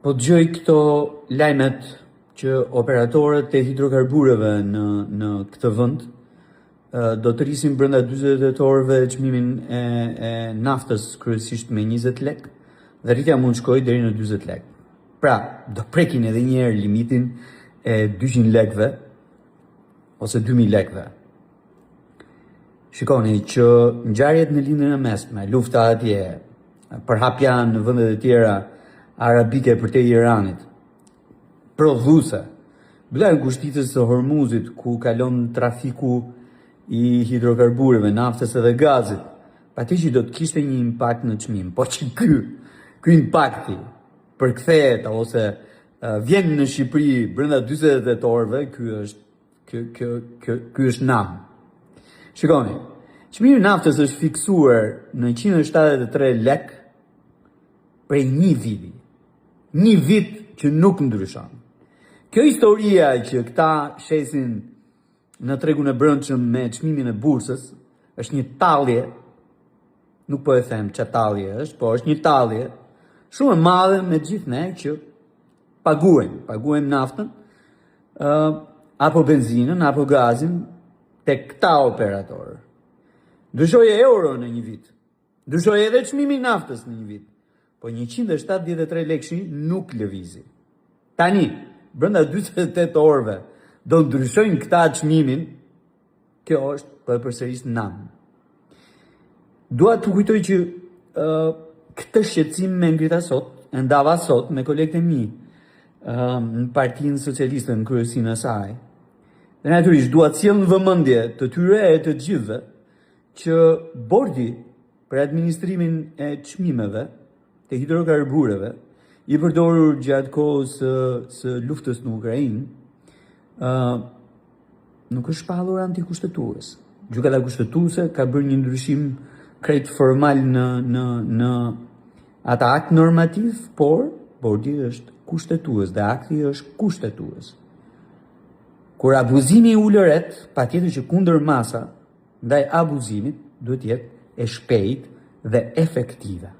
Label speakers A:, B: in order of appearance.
A: Po dëgjoj këto lajmet që operatorët e hidrokarbureve në këtë vend do të rrisin brenda 40 orëve çmimin e naftës kryesisht me 20 lek dhe rritja mund shkojë deri në 40 lek. Pra, do prekin edhe një herë limitin e 200 lekëve ose 2000 lekëve. Shikoni që ngjarjet në lindjen e mesme, lufta atje, përhapja në vendet e tjera arabike për te Iranit, prodhuese, mbylljen e kushticës së Hormuzit ku kalon trafiku i hidrokarbureve, naftës edhe gazit, patjetër që do të kishte një impakt në çmim, por që ky impakti përkthehet ose vjen në Shqipëri brenda 48 orëve, ky është nam. Shikoni, çmimi i naftës është fiksuar në 173 lek prej një viti. Një vit që nuk ndryshon. Kjo historia që këta shesin në tregun e brendshëm me çmimin e bursës është një tallje, nuk po e them ç'a tallje është, po është një tallje shumë e madhe me gjithë ne që paguajmë naftën, apo benzinën, apo gazin tek këta operatorë. Ndryshoi euro në një vit. Ndryshoi edhe çmimi i naftës në një vit. Po 173 lekëshi nuk lëvizi. Tani, brenda 48 orëve do ndryshojnë këta çmimin, kjo është për përsëris nam. Dua të kujtoj që këtë shqetësim me ngrita sot, e ndava sot me kolegët e mi në Partinë Socialiste në kryesinë e saj. Dhe natyrisht dua të sjell në vëmendje të tyre e të gjithëve që bordi për administrimin e çmimeve të hidrokarbureve i përdorur gjatë kohës së luftës në Ukrainë nuk është shpallur antikushtetues. Gjykata kushtetuese ka bërë një ndryshim krejt formal në atë akt normativ, por bordi është kushtetues dhe akti është kushtetues. Kur abuzimi ulë re, patjetër që kundër masa ndaj abuzimit duhet jetë e shpejtë dhe efektive.